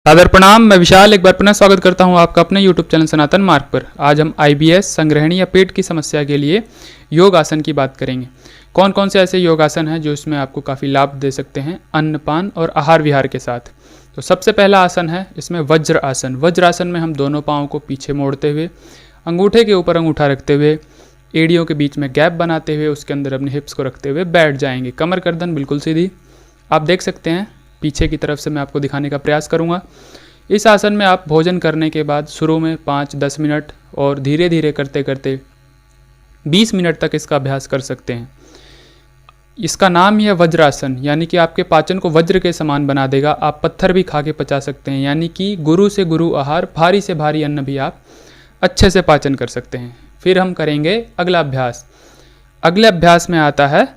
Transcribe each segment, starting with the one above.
सादर प्रणाम। मैं विशाल एक बार पुनः स्वागत करता हूं आपका अपने YouTube चैनल सनातन मार्ग पर। आज हम IBS, संग्रहणी या पेट की समस्या के लिए योग आसन की बात करेंगे। कौन कौन से ऐसे योग आसन हैं जो इसमें आपको काफ़ी लाभ दे सकते हैं अन्नपान और आहार विहार के साथ। तो सबसे पहला आसन है इसमें वज्र आसन। वज्र आसन में हम दोनों पाँव को पीछे मोड़ते हुए, अंगूठे के ऊपर अंगूठा रखते हुए, एड़ियों के बीच में गैप बनाते हुए, उसके अंदर अपने हिप्स को रखते हुए बैठ जाएंगे। कमर गर्दन बिल्कुल सीधी। आप देख सकते हैं पीछे की तरफ से मैं आपको दिखाने का प्रयास करूंगा। इस आसन में आप भोजन करने के बाद शुरू में 5-10 मिनट और धीरे धीरे करते करते 20 मिनट तक इसका अभ्यास कर सकते हैं। इसका नाम ही है वज्रासन, यानी कि आपके पाचन को वज्र के समान बना देगा। आप पत्थर भी खा के पचा सकते हैं, यानी कि गुरु से गुरु आहार, भारी से भारी अन्न भी आप अच्छे से पाचन कर सकते हैं। फिर हम करेंगे अगला अभ्यास। अगले अभ्यास में आता है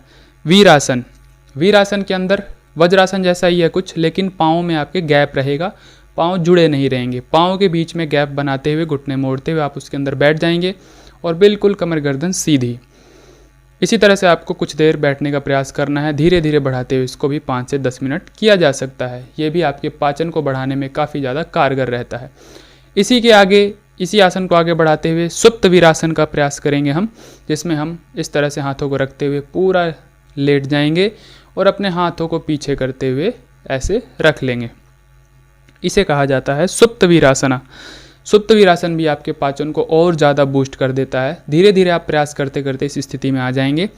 वीरासन। वीरासन के अंदर वज्रासन जैसा ही है कुछ, लेकिन पाँव में आपके गैप रहेगा, पाँव जुड़े नहीं रहेंगे। पाँव के बीच में गैप बनाते हुए, घुटने मोड़ते हुए आप उसके अंदर बैठ जाएंगे और बिल्कुल कमर गर्दन सीधी। इसी तरह से आपको कुछ देर बैठने का प्रयास करना है, धीरे धीरे बढ़ाते हुए। इसको भी 5 से 10 मिनट किया जा सकता है। ये भी आपके पाचन को बढ़ाने में काफ़ी ज़्यादा कारगर रहता है। इसी आसन को आगे बढ़ाते हुए सुप्त वीरासन का प्रयास करेंगे हम, जिसमें हम इस तरह से हाथों को रखते हुए पूरा लेट जाएंगे और अपने हाथों को पीछे करते हुए ऐसे रख लेंगे। इसे कहा जाता है सुप्त वीरासना। सुप्त वीरासन भी आपके पाचन को और ज़्यादा बूस्ट कर देता है। धीरे धीरे आप प्रयास करते करते इस स्थिति में आ जाएंगे।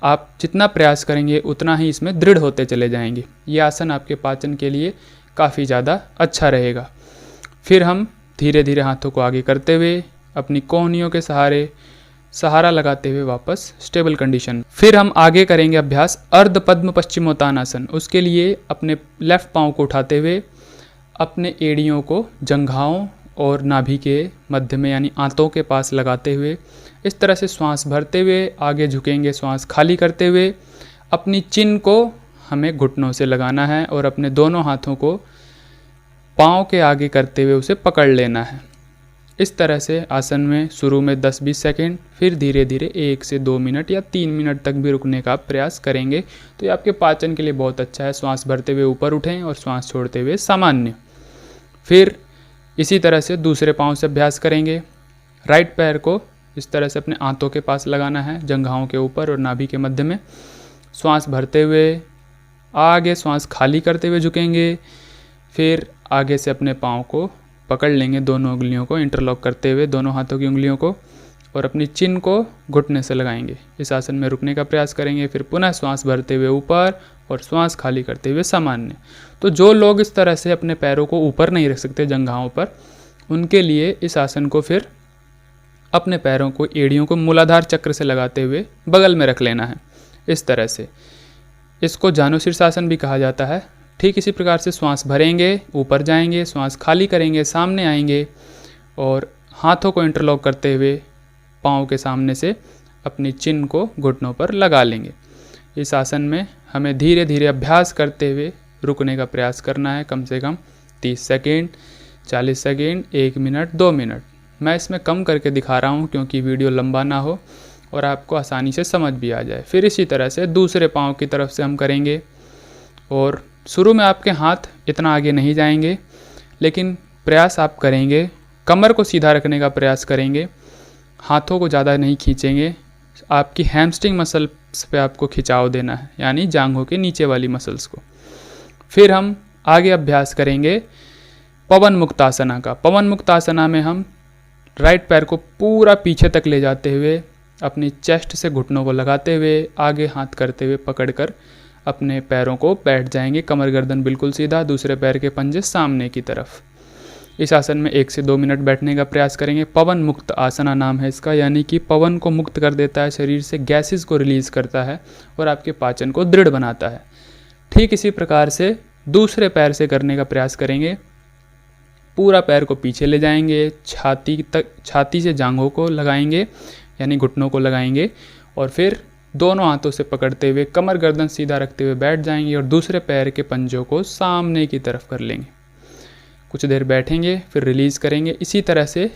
आप जितना प्रयास करेंगे उतना ही इसमें दृढ़ होते चले जाएंगे। ये आसन आपके पाचन के लिए काफ़ी ज़्यादा अच्छा रहेगा। फिर हम धीरे धीरे हाथों को आगे करते हुए अपनी कोहनियों के सहारा लगाते हुए वापस स्टेबल कंडीशन। फिर हम आगे करेंगे अभ्यास अर्ध पद्म पश्चिमोत्तानासन। उसके लिए अपने लेफ्ट पाँव को उठाते हुए अपने एड़ियों को जंघाओं और नाभि के मध्य में यानी आंतों के पास लगाते हुए इस तरह से श्वास भरते हुए आगे झुकेंगे। श्वास खाली करते हुए अपनी चिन को हमें घुटनों से लगाना है और अपने दोनों हाथों को पाँव के आगे करते हुए उसे पकड़ लेना है। इस तरह से आसन में शुरू में 10-20 सेकेंड, फिर धीरे धीरे 1 से 2 मिनट या 3 मिनट तक भी रुकने का प्रयास करेंगे तो ये आपके पाचन के लिए बहुत अच्छा है। श्वास भरते हुए ऊपर उठें और श्वास छोड़ते हुए सामान्य। फिर इसी तरह से दूसरे पाँव से अभ्यास करेंगे। राइट पैर को इस तरह से अपने आंतों के पास लगाना है, जंघाओं के ऊपर और नाभि के मध्य में। श्वास भरते हुए आगे श्वास खाली करते हुए झुकेंगे। फिर आगे से अपने पाँव को पकड़ लेंगे, दोनों उंगलियों को इंटरलॉक करते हुए, दोनों हाथों की उंगलियों को, और अपनी चिन को घुटने से लगाएंगे। इस आसन में रुकने का प्रयास करेंगे। फिर पुनः श्वास भरते हुए ऊपर और श्वास खाली करते हुए सामान्य। तो जो लोग इस तरह से अपने पैरों को ऊपर नहीं रख सकते जंघाओं पर, उनके लिए इस आसन को फिर अपने पैरों को, एड़ियों को मूलाधार चक्र से लगाते हुए बगल में रख लेना है। इस तरह से इसको जानुशीर्षासन भी कहा जाता है। ठीक इसी प्रकार से श्वास भरेंगे, ऊपर जाएंगे, श्वास खाली करेंगे, सामने आएंगे और हाथों को इंटरलॉक करते हुए पाँव के सामने से अपनी चिन को घुटनों पर लगा लेंगे। इस आसन में हमें धीरे धीरे अभ्यास करते हुए रुकने का प्रयास करना है, कम से कम 30 सेकेंड, 40 सेकेंड, 1 मिनट, 2 मिनट। मैं इसमें कम करके दिखा रहा हूँ क्योंकि वीडियो लंबा ना हो और आपको आसानी से समझ भी आ जाए। फिर इसी तरह से दूसरे पाँव की तरफ से हम करेंगे और शुरू में आपके हाथ इतना आगे नहीं जाएंगे, लेकिन प्रयास आप करेंगे, कमर को सीधा रखने का प्रयास करेंगे, हाथों को ज़्यादा नहीं खींचेंगे। आपकी हैमस्ट्रिंग मसल्स पे आपको खिंचाव देना है, यानी जांघों के नीचे वाली मसल्स को। फिर हम आगे अभ्यास करेंगे पवन मुक्तासना का। पवन मुक्तासना में हम राइट पैर को पूरा पीछे तक ले जाते हुए अपनी चेस्ट से घुटनों को लगाते हुए आगे हाथ करते हुए पकड़कर अपने पैरों को बैठ जाएंगे। कमर गर्दन बिल्कुल सीधा, दूसरे पैर के पंजे सामने की तरफ। इस आसन में 1 से 2 मिनट बैठने का प्रयास करेंगे। पवन मुक्त आसना नाम है इसका, यानी कि पवन को मुक्त कर देता है, शरीर से गैसेस को रिलीज़ करता है और आपके पाचन को दृढ़ बनाता है। ठीक इसी प्रकार से दूसरे पैर से करने का प्रयास करेंगे। पूरा पैर को पीछे ले जाएंगे, छाती से जांघों को लगाएंगे यानी घुटनों को लगाएंगे और फिर दोनों हाथों से पकड़ते हुए कमर गर्दन सीधा रखते हुए बैठ जाएंगे और दूसरे पैर के पंजों को सामने की तरफ कर लेंगे। कुछ देर बैठेंगे, फिर रिलीज़ करेंगे। इसी तरह से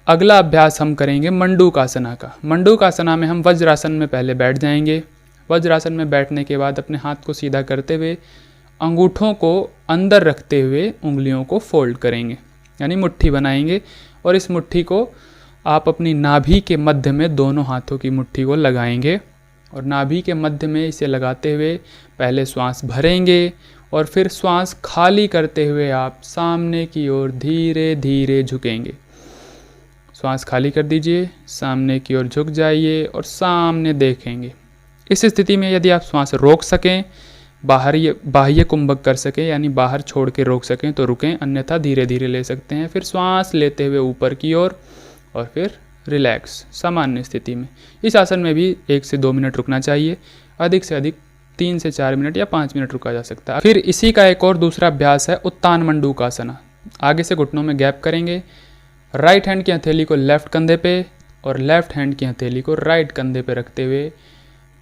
अगला अभ्यास हम करेंगे मंडूकासना का। मंडूकासना में हम वज्रासन में पहले बैठ जाएंगे। वज्रासन में बैठने के बाद अपने हाथ को सीधा करते हुए अंगूठों को अंदर रखते हुए उंगलियों को फोल्ड करेंगे, यानी मुट्ठी बनाएंगे। और इस मुट्ठी को आप अपनी नाभि के मध्य में दोनों हाथों की मुट्ठी को लगाएंगे और नाभि के मध्य में इसे लगाते हुए पहले श्वास भरेंगे और फिर श्वास खाली करते हुए आप सामने की ओर धीरे धीरे झुकेंगे। श्वास खाली कर दीजिए, सामने की ओर झुक जाइए और सामने देखेंगे। इस स्थिति में यदि आप श्वास रोक सकें, बाह्य कुंभक कर सकें यानी बाहर छोड़ के रोक सकें तो रुकें, अन्यथा धीरे धीरे ले सकते हैं। फिर श्वास लेते हुए ऊपर की ओर और फिर रिलैक्स सामान्य स्थिति में। इस आसन में भी 1 से 2 मिनट रुकना चाहिए, अधिक से अधिक 3 से 4 मिनट या 5 मिनट रुका जा सकता है। फिर इसी का एक और दूसरा अभ्यास है उत्तान मंडूकासना। आगे से घुटनों में गैप करेंगे, राइट हैंड की हथेली को लेफ्ट कंधे पे और लेफ्ट हैंड की हथेली को राइट कंधे पे रखते हुए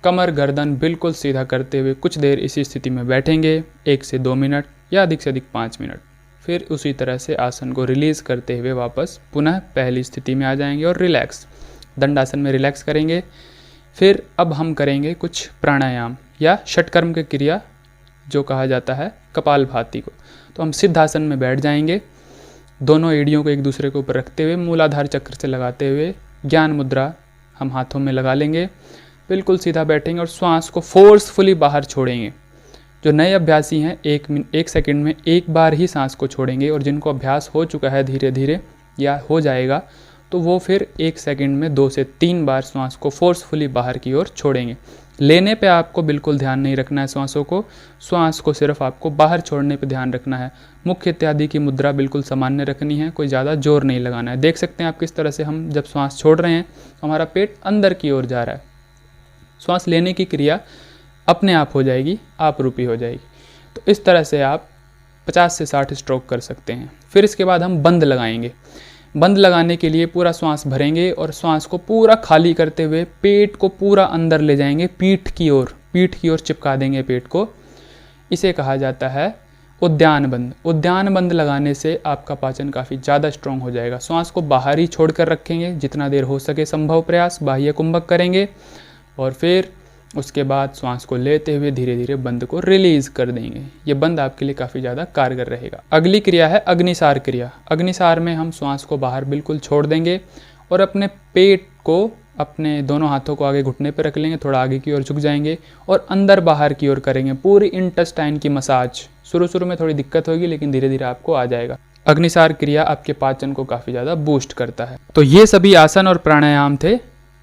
कमर गर्दन बिल्कुल सीधा करते हुए कुछ देर इसी स्थिति में बैठेंगे, 1 से 2 मिनट या अधिक से अधिक 5 मिनट। फिर उसी तरह से आसन को रिलीज़ करते हुए वापस पुनः पहली स्थिति में आ जाएंगे और रिलैक्स, दंडासन में रिलैक्स करेंगे। फिर अब हम करेंगे कुछ प्राणायाम या षटकर्म की क्रिया जो कहा जाता है कपालभाति को। तो हम सिद्धासन में बैठ जाएंगे, दोनों एड़ियों को एक दूसरे के ऊपर रखते हुए मूलाधार चक्र से लगाते हुए ज्ञान मुद्रा हम हाथों में लगा लेंगे, बिल्कुल सीधा बैठेंगे और श्वास को फोर्सफुली बाहर छोड़ेंगे। जो नए अभ्यासी हैं 1 सेकंड में एक बार ही सांस को छोड़ेंगे और जिनको अभ्यास हो चुका है धीरे धीरे या हो जाएगा तो वो फिर 1 सेकंड में 2 से 3 बार श्वास को फोर्सफुली बाहर की ओर छोड़ेंगे। लेने पे आपको बिल्कुल ध्यान नहीं रखना है श्वासों को, श्वास को सिर्फ आपको बाहर छोड़ने पे ध्यान रखना है। मुख इत्यादि की मुद्रा बिल्कुल सामान्य रखनी है, कोई ज़्यादा जोर नहीं लगाना है। देख सकते हैं आप किस तरह से हम जब श्वास छोड़ रहे हैं हमारा पेट अंदर की ओर जा रहा है। श्वास लेने की क्रिया अपने आप हो जाएगी, आप रूपी हो जाएगी। तो इस तरह से आप 50 से 60 स्ट्रोक कर सकते हैं। फिर इसके बाद हम बंद लगाएंगे। बंद लगाने के लिए पूरा श्वास भरेंगे और श्वास को पूरा खाली करते हुए पेट को पूरा अंदर ले जाएंगे, पीठ की ओर चिपका देंगे पेट को। इसे कहा जाता है उद्यान बंद। उद्यान बंद लगाने से आपका पाचन काफ़ी ज़्यादा स्ट्रॉन्ग हो जाएगा। श्वास को बाहर ही छोड़ कर रखेंगे, जितना देर हो सके संभव प्रयास बाह्य कुंभक करेंगे और फिर उसके बाद श्वास को लेते हुए धीरे धीरे बंद को रिलीज़ कर देंगे। ये बंद आपके लिए काफ़ी ज़्यादा कारगर रहेगा। अगली क्रिया है अग्निसार क्रिया। अग्निसार में हम श्वास को बाहर बिल्कुल छोड़ देंगे और अपने पेट को अपने दोनों हाथों को आगे घुटने पर रख लेंगे, थोड़ा आगे की ओर झुक जाएंगे और अंदर बाहर की ओर करेंगे पूरी इंटेस्टाइन की मसाज। शुरू में थोड़ी दिक्कत होगी लेकिन धीरे धीरे आपको आ जाएगा। अग्निसार क्रिया आपके पाचन को काफ़ी ज़्यादा बूस्ट करता है। तो ये सभी आसन और प्राणायाम थे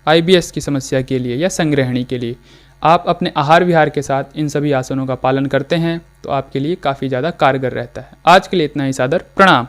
IBS की समस्या के लिए या संग्रहणी के लिए। आप अपने आहार विहार के साथ इन सभी आसनों का पालन करते हैं तो आपके लिए काफ़ी ज़्यादा कारगर रहता है। आज के लिए इतना ही, सादर प्रणाम।